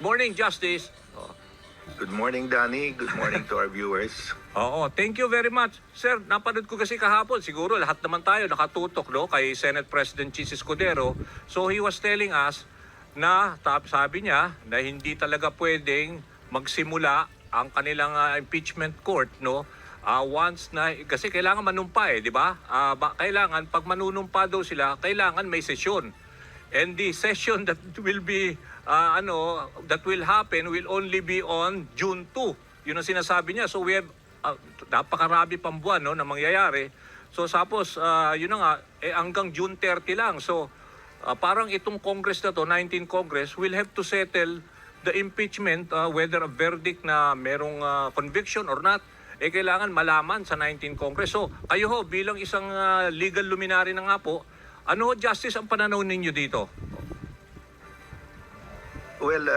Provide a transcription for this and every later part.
morning, Justice. Good morning, Danny. Good morning to our viewers. Oo, thank you very much. Sir, napanood ko kasi kahapon, siguro lahat naman tayo nakatutok kay Senate President Chis Escudero. So he was telling us na sabi niya na hindi talaga pwedeng magsimula ang kanilang impeachment court once na kasi kailangan manumpa di ba? Kailangan pag manunumpa daw sila, kailangan may sesyon. And the session that will be that will happen will only be on June 2. Yun ang sinasabi niya. So we have napakarami pang buwan na mangyayari. So tapos yun na nga hanggang June 30 lang. So parang itong Congress na to, 19 Congress will have to settle the impeachment whether a verdict na merong conviction or not kailangan malaman sa 19 Congress. So kayo ho bilang isang legal luminary na nga po, ano Justice ang pananaw ninyo dito? Well,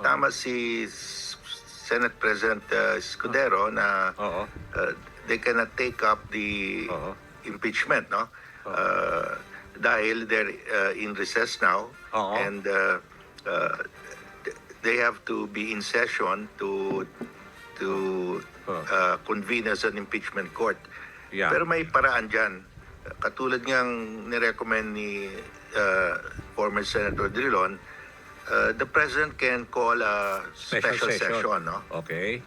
tama si Senate President Escudero na they cannot take up the impeachment, no? Dahil they're in recess now and they have to be in session to convene as an impeachment court. Yeah. Pero may paraan dyan. Katulad ngang nirecommend ni former Senator Drilon, the President can call a special session, no? Okay.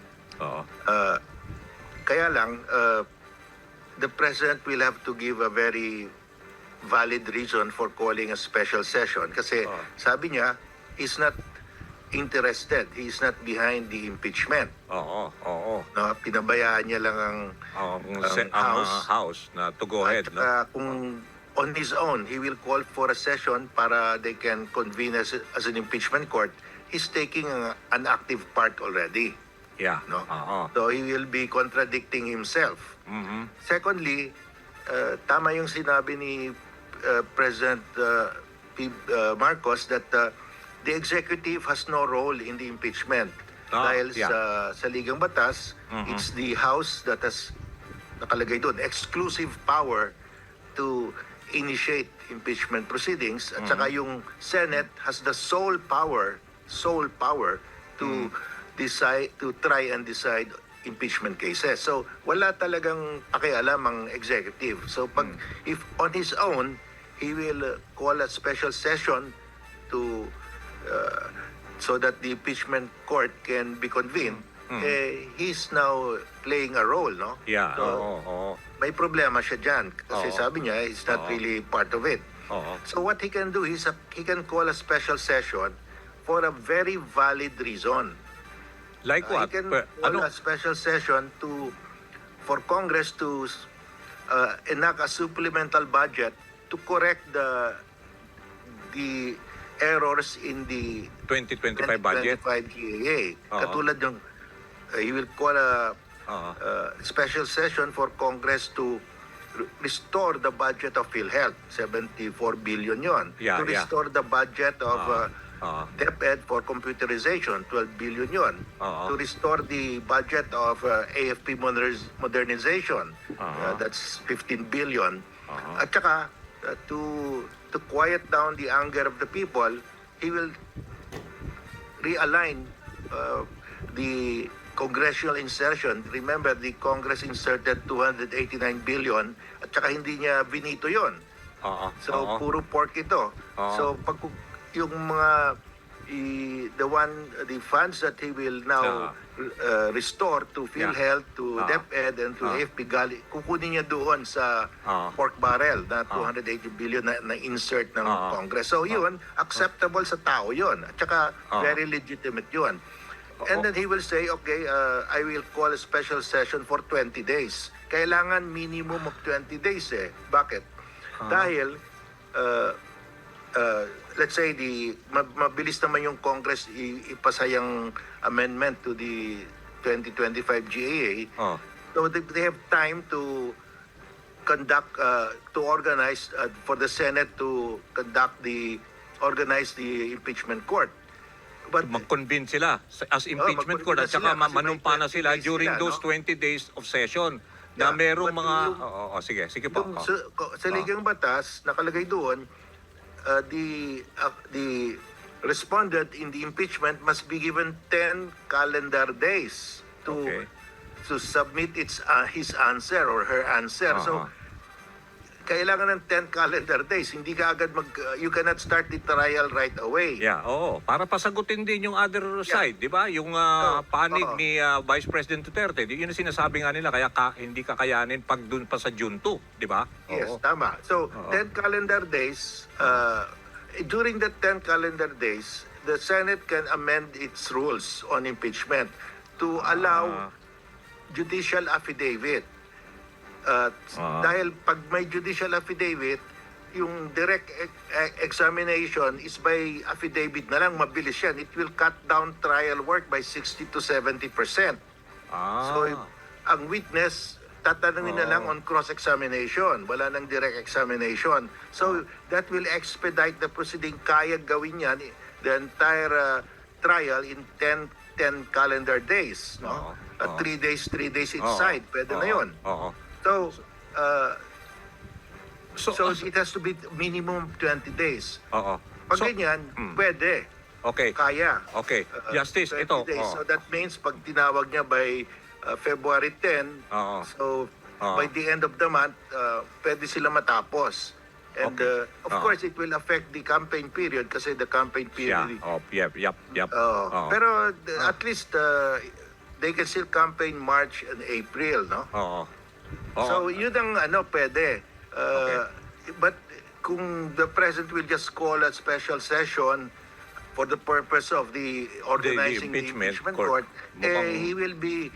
Kaya lang, the President will have to give a very valid reason for calling a special session. Kasi sabi niya, he's not interested. He's not behind the impeachment. Oo. No, pinabayaan niya lang ang House na to go ahead. At kung on his own, he will call for a session para they can convene as an impeachment court, he's taking an active part already. Yeah. No? So he will be contradicting himself. Mm-hmm. Secondly, tama yung sinabi ni President Marcos that the executive has no role in the impeachment. Dahil sa ligang batas, it's the House that has nakalagay doon exclusive power to initiate impeachment proceedings at saka yung Senate has the sole power to decide, to try and decide impeachment cases. So wala talagang pakialam ang executive. So pag if on his own he will call a special session to so that the impeachment court can be convened, he's now playing a role, no? Yeah. So, may problema siya dyan kasi sabi niya he's not really part of it. So what he can do is he can call a special session for a very valid reason. Like what? He can call a special session for Congress to enact a supplemental budget to correct the errors in the 2025 budget? 2025 GAA. Katulad yung he will call a special session for Congress to restore the budget of PhilHealth, 74 billion yon. To restore the budget of DepEd for computerization, 12 billion yon. To restore the budget of AFP modernization, that's 15 billion. At saka, to quiet down the anger of the people, he will realign the congressional insertion. Remember, the Congress inserted 289 billion at saka hindi niya binito yon. So, puro pork ito. So, pag yung mga the funds that he will now restore to PhilHealth, to DepEd, and to AFP, kukunin niya doon sa pork barrel na 280 billion na insert ng Congress. So yun, acceptable sa tao yun. At saka very legitimate yun. And then he will say, okay, I will call a special session for 20 days. Kailangan minimum of 20 days eh. Bakit? Dahil let's say mabilis naman yung Congress ipasa yung amendment to the 2025 GAA. So they have time to conduct to organize for the Senate to organize the impeachment court. But mag-convene sila as impeachment court at saka manumpa na sila during those 20 days of session na merong mga sige po. Sa ligang batas nakalagay doon the responded in the impeachment must be given 10 calendar days to Okay. submit his answer or her answer. So, Oo. kailangan ng 10 calendar days. Hindi ka agad you cannot start the trial right away. Yeah, oo. Para pasagutin din yung other side, di ba? Yung panig Oo. ni Vice President Duterte. Yun ang sinasabi nga nila, kaya hindi kakayanin pag dun pa sa June 2, di ba? Yes, Oo. tama. So, Oo. 10 calendar days, during the 10 calendar days, the Senate can amend its rules on impeachment to allow judicial affidavit. Dahil pag may judicial affidavit, yung direct examination is by affidavit na lang, mabilis yan. It will cut down trial work by 60 to 70%. So, ang witness, tatanungin na lang on cross-examination. Wala nang direct examination. So, that will expedite the proceeding. Kaya gawin yan, the entire trial in 10 calendar days. No? 3 days each side. Pwede na yun. Oo. So, it has to be minimum 20 days. Oo. Pag So, ganyan, pwede. okay. Kaya. Okay. Justice, 20 ito. days. Oo. So that means pag tinawag niya by February 10, Oo. so Oo. by the end of the month, pwede sila matapos. And of Oo. course, it will affect the campaign period kasi the campaign Yeah. period. Yep. Oo. Pero at least they can still campaign March and April, no? Oo. So yun ang pwede. But kung the President will just call a special session for the purpose of the organizing the impeachment court, he will be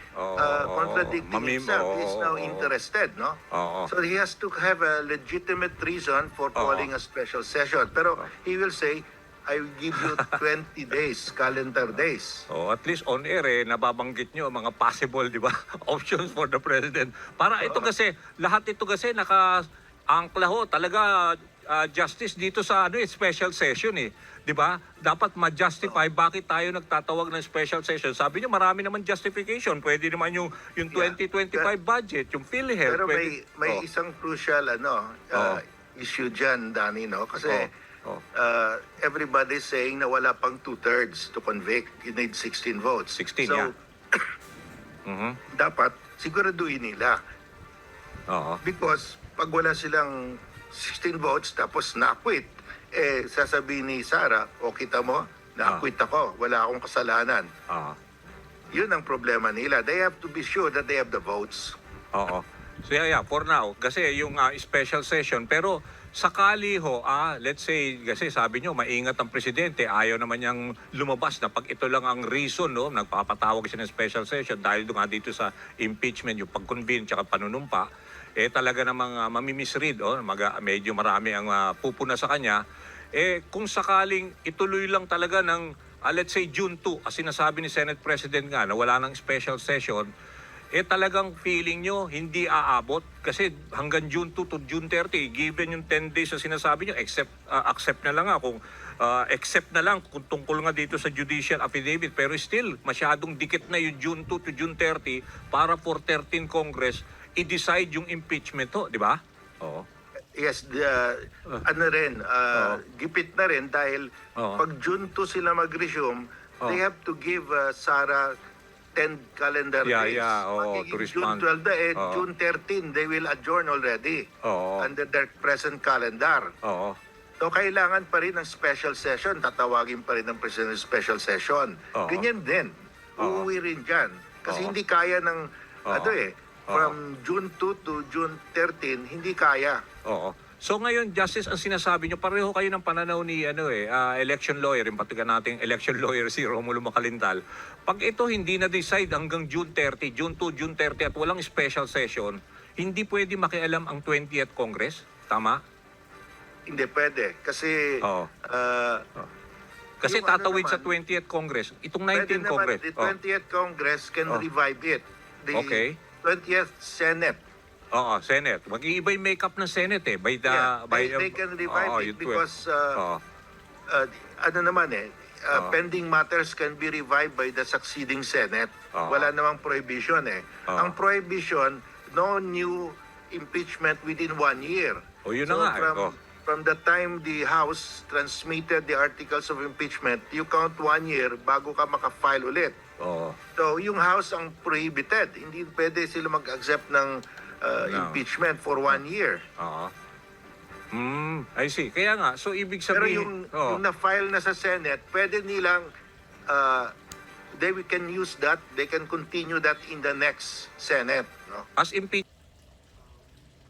contradicting himself. He's now interested, no? Oo. So he has to have a legitimate reason for calling a special session. Pero he will say, I will give you 20 days, calendar days. So at least on air nababanggit nyo ang mga possible, di ba? Options for the president. Para ito kasi, lahat ito kasi naka-angkla ho talaga justice dito sa special session eh. Di ba? Dapat ma-justify bakit tayo nagtatawag ng special session. Sabi niyo marami naman justification. Pwede naman yung 2025 budget, yung PhilHealth. Pero pwede, may isang crucial issue dyan, Danny, no? Kasi everybody's saying na wala pang 2/3 to convict. You need 16 votes. 16, so, yeah. Mhm. dapat siguraduhin nila. Oo. Because pag wala silang 16 votes tapos na-acquit, sasabihin ni Sara, kita mo, na-acquit ako, wala akong kasalanan. Oo. Yun ang problema nila. They have to be sure that they have the votes. Oo. So yeah, for now, kasi yung special session, pero sakali ho, let's say, kasi sabi nyo, maingat ang presidente, ayaw naman niyang lumabas na pag ito lang ang reason, no, nagpapatawag siya ng special session dahil doon nga dito sa impeachment, yung pag-convene tsaka panunumpa, talaga namang mamimisread, medyo marami ang pupuna sa kanya. Kung sakaling ituloy lang talaga ng, let's say, June 2, as sinasabi ni Senate President nga na wala ng special session, talagang feeling nyo hindi aabot kasi hanggang June 2 to June 30, given yung 10 days na sinasabi nyo, accept na lang kung except na lang kung tungkol nga dito sa judicial affidavit, pero still masyadong dikit na yung June 2 to June 30 para for 13 Congress i-decide yung impeachment ho, di ba? Oo. Yes, gipit na rin dahil pag June 2 sila mag-resume, they have to give Sara 10 calendar days. To June respond. 12 June 13, they will adjourn already under their present calendar. Oo. So, kailangan pa rin ng special session. Tatawagin pa rin ng President ng special session. Ganyan din. Uuwi rin dyan. Kasi hindi kaya ng, from June 2 to June 13, hindi kaya. Oo. So ngayon, Justice, ang sinasabi nyo, pareho kayo ng pananaw ni election lawyer, yung patigan nating election lawyer si Romulo Macalintal. Pag ito hindi na-decide hanggang June 30, June 2, June 30 at walang special session, hindi pwede makialam ang 20th Congress? Tama? Hindi pwede. Kasi kasi yung tatawid naman, sa 20th Congress. Itong pwede 19th naman, Congress. the 20th Congress can revive it. The Okay. 20th Senate. Oo, Senate. Mag-iiba yung makeup ng Senate by the... They can revive it because pending matters can be revived by the succeeding Senate. Wala namang prohibition Ang prohibition, no new impeachment within 1 year. Yun na nga. from the time the House transmitted the articles of impeachment, you count 1 year bago ka maka-file ulit. Oo. So, yung House ang prohibited. Hindi pwede sila mag-accept ng No. impeachment for 1 year. Oo. I see. Kaya nga, so ibig Pero sabihin, yung na-file na sa Senate, pwede nilang they can use that, they can continue that in the next Senate. No? as impeachment.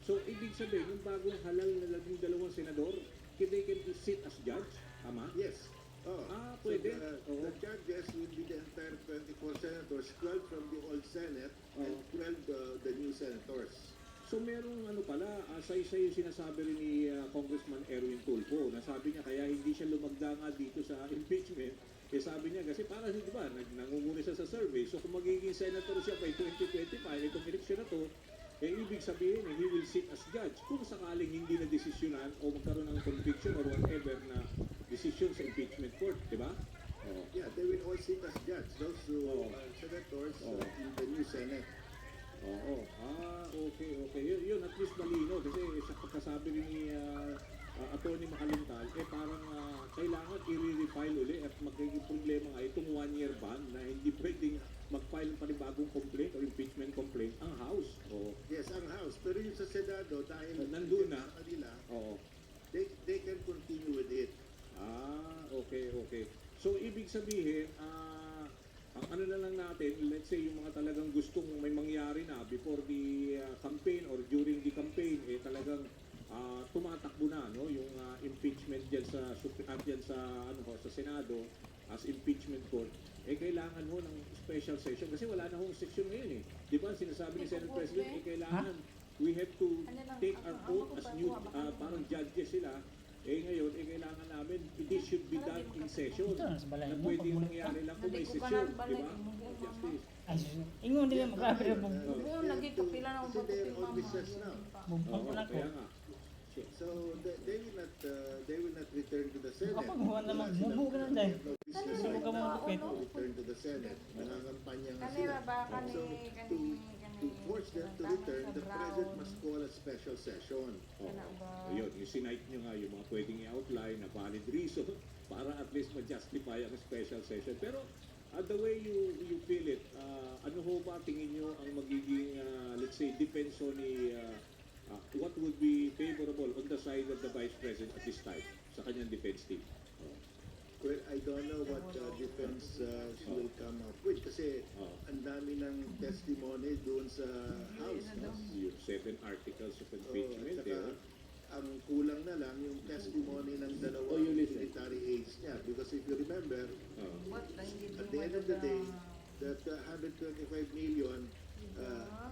So, ibig sabihin, yung bagong halal na 12 senador, they can sit as judge? Tama? Yes. Oh, Pwede. So the judges will be the entire 24 senators, 12 from the old Senate and 12 the new senators. So, merong ano pala, say yung sinasabi rin ni Congressman Erwin Tulfo, na sabi niya kaya hindi siya lumagda nga dito sa impeachment, sabi niya kasi para di ba, nangunguna siya sa survey, so kung magiging senator siya by 2025, itong eleksyon na to, ibig sabihin, he will sit as judge. Kung sakaling hindi na desisyonan o magkaroon ng conviction or whatever na decision sa impeachment court, di ba? Oh. Yeah, they will all sit as judge. Those who are senators in the new Senate. Oo. Okay. Yun, at least malino. Kasi sa pagkasabi rin ni Atty. Makalintal, parang kailangan i-refile uli at magiging problema nga itong 1-year ban na hindi pwedeng mag-file ng panibagong complaint or impeachment complaint ang House. Oo. Yes, ang House. Pero yung sa Senado, dahil Nandun na. sa kanila, Oo. they can continue with it. Okay. So, ibig sabihin, ang ano na lang natin, let's say yung mga talagang gustong may mangyari na before the campaign or during the campaign, talagang tumatakbo na no yung impeachment diyan sa sa Senado as impeachment court, kailangan ho ng special session kasi wala na hong section ngayon eh. Di ba sinasabi ni Senate President, kailangan we have to take our oath as new parang judges sila. Ngayon, kailangan namin, this should be done in session. Na pwedeng mangyari lang kung may session, di ba? Justice. Ingon din mo grabe mo. Lagi kapila na Kasi they're on recess now. Mumpong ko lang ko. Kaya nga. So they will not return to the Senate. Kapag huwag naman, mubo ka lang dahil. No business Hindi mo ka mga kapit. to return to the Senate. Nangangampanya nga Kanina sila. ba, So to force them to return, the President must call a special session. Ayun, yung sinight nyo nga yung mga pwedeng i-outline na valid reason para at least ma-justify ang special session. Pero the way you feel it, ano ho ba tingin nyo ang magiging, let's say, defense ni what would be favorable on the side of the Vice President at this time sa kanyang defense team? Well, I don't know what defense she will come up with kasi ang dami ng testimony doon sa House. No? Yung 7 articles of So, impeachment. at saka, ang kulang na lang yung testimony ng Oh, dalawang you listen. military aides niya. Because if you remember, at the end of the day, that 125 million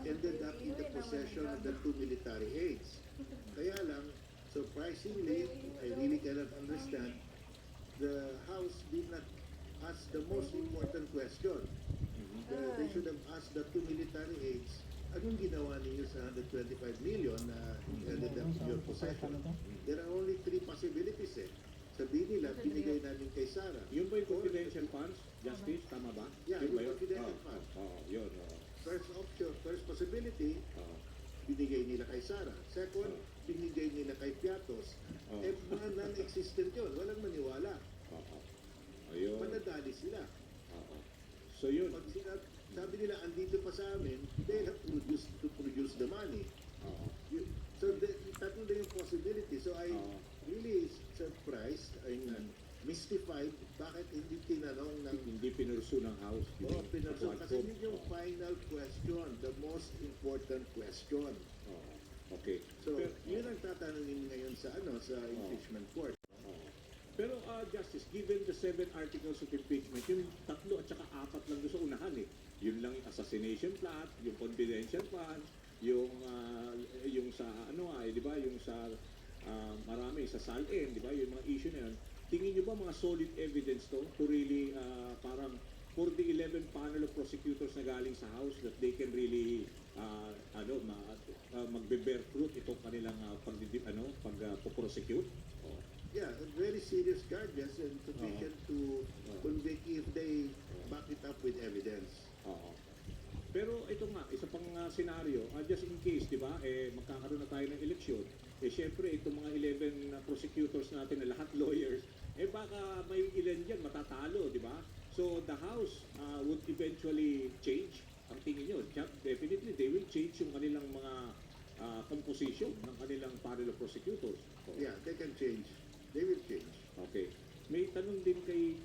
ended up in the possession of the 2 military aides. Kaya lang, surprisingly, I really cannot understand, the House did not ask the most important question. They should have asked the 2 military aides, anong ginawa ninyo sa 125 million na ended up in your possession? There are only 3 possibilities eh. Sabihin nila, binigay namin kay Sarah. Yun ba yung confidential funds? Justice, tama ba? Yeah, Yun ba yung confidential Oo, funds. oo, yun. First option, first possibility, Oo. binigay nila kay Sarah. Second, binigay nila kay Piatos. Oh. Mga non-existent yun. Walang maniwala. Oo. Ayun. Manadali sila. Oo. So yun. Pag sabi nila, andito pa sa amin, they have to produce the money. Oo. So, tatlo din yung possibility. So, I Oo. really surprised, I'm mystified, bakit hindi tinanong ng Hindi pinursu ng House. pinarso. Kasi yun yung Oo. final question, the most important question. Oo. Okay. So, Pero, yun ang tatanungin ngayon sa sa impeachment court. oo. Pero Justice, given the 7 articles of impeachment, yung 3 at saka 4 lang doon sa unahan eh. Yun lang yung assassination plot, yung confidential fund, yung sa di ba, yung sa marami sa SALN, di ba, yung mga issue na yun. Tingin nyo ba mga solid evidence to really parang for the 11 panel of prosecutors na galing sa House that they can really magbe-bear fruit itong kanilang pag-prosecute? Oh. Yeah, very serious charges and sufficient to convict if they back it up with evidence. Oo. Pero ito nga, isa pang senaryo, just in case, di ba, magkakaroon na tayo ng eleksyon, syempre, itong mga 11 na prosecutors natin na lahat lawyers, baka may ilan dyan matatalo, di ba? So, the House would eventually change. Ang tingin nyo, definitely, they will change yung kanilang mga composition ng kanilang panel of prosecutors. Oh. Yeah, they can change. They will change. Okay. May tanong din kay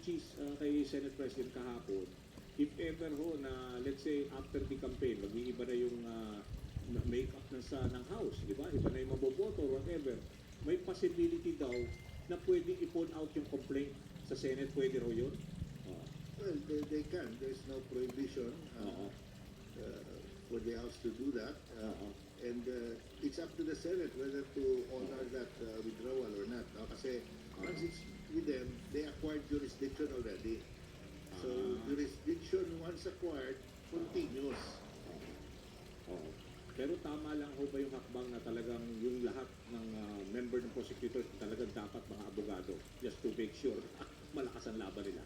kay Senate President kahapon, if ever ho na, let's say, after the campaign, mag-iiba na yung make-up ng House, di ba? Iba na yung maboboto or whatever. May possibility daw na pwedeng i-pull out yung complaint sa Senate. Pwede raw yun? Well, they can. There's no prohibition Oo. for the House to do that. Oo. And it's up to the Senate whether to honor that withdrawal or not. No? Kasi once it's with them, they acquired jurisdiction already. So jurisdiction once acquired continues. Oo. Pero tama lang ho ba yung hakbang na talagang yung lahat ng member ng prosecutor talagang dapat mga abogado just to make sure malakas ang laban nila?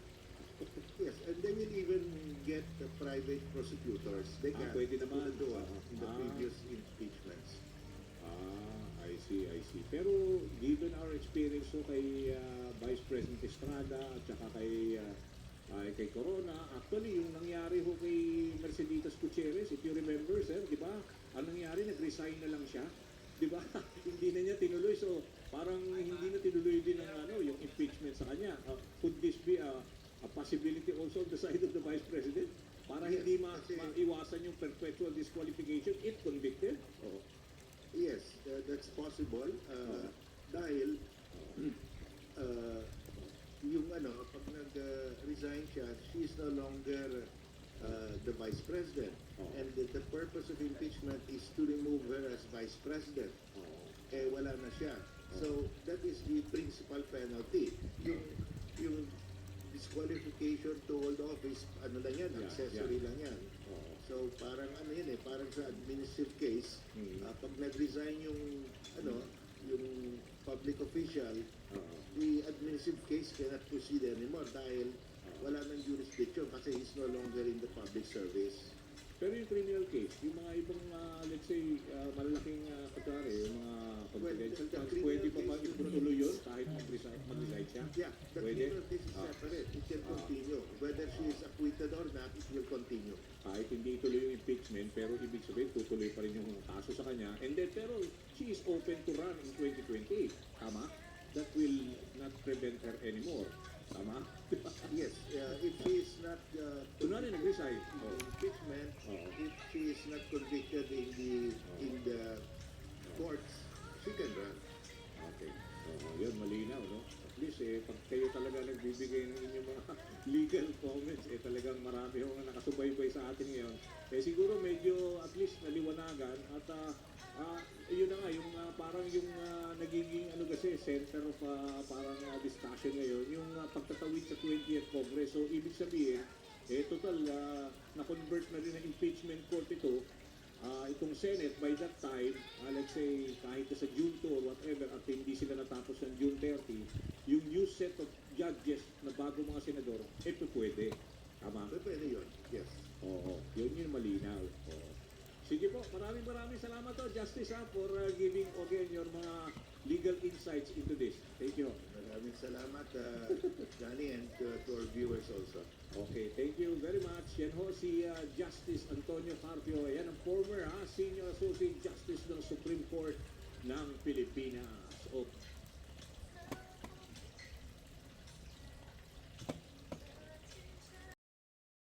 Yes, and they will even get the private prosecutors. They can Pwede naman. do it in the Ah. previous impeachments. I see. Pero given our experience so kay Vice President Estrada at saka kay Corona, actually yung nangyari ho kay Merceditas Gutierrez, if you remember, sir, di ba? Ang nangyari, nag-resign na lang siya. Di ba? Hindi na niya tinuloy. So, parang hindi na tinuloy din ang yung impeachment sa kanya. Could this be a possibility also on the side of the Vice President? Para Yes, hindi kasi- maiwasan yung perpetual disqualification if convicted? Oo. Yes, that's possible. Dahil yung pag nag-resign siya, she is no longer the Vice President. Oh. And the purpose of impeachment is to remove her as Vice President. Wala na siya. So, that is the principal penalty. Yung disqualification to hold office, lang yan, Yeah, accessory yeah. lang yan. Oo. So, parang parang sa administrative case, Mm. pag nag-resign yung public official, Oo. the administrative case cannot proceed anymore dahil wala nang jurisdiction kasi he's no longer in the public service. Pero yung criminal case, yung mga ibang, let's say, malalaking katari, yung mga confidential the funds, criminal pwede pa ba case, itutuloy yun kahit mag-resign siya? Yeah, the Pwede? criminal case is separate. It can continue. Whether she is acquitted or not, it will continue. Kahit hindi ituloy yung impeachment, pero ibig sabihin, tutuloy pa rin yung kaso sa kanya. And then, pero she is open to run in 2028. Tama? That will not prevent her anymore. Tama? Yes, if she is not Kunwari nag-resign. in impeachment, Oo. if she is not convicted in the courts, she can run. Okay. Yun, malinaw, no? At least, pag kayo talaga nagbibigay ng inyong mga legal comments, talagang marami yung nakasubaybay sa atin ngayon. Siguro medyo at least naliwanagan at yun na nga, yung parang yung nagiging kasi center of parang discussion ngayon, yung pagtatawid sa 20th Congress. So, ibig sabihin, total, na-convert na rin ng impeachment court ito. Itong Senate, by that time, let's say, kahit sa June 2 or whatever, at hindi sila natapos ng June 30, yung new set of judges na bago mga senador, pwede. Tama? Pwede yun, yes. Oo, yun yung malinaw. Oo. Sige po, maraming salamat to, Justice, for giving again your mga legal insights into this. Thank you. Maraming salamat, Johnny, and to our viewers also. Okay, thank you very much. Yan ho si Justice Antonio Carpio. Yan ang former Senior Associate Justice ng Supreme Court ng Pilipinas. Okay.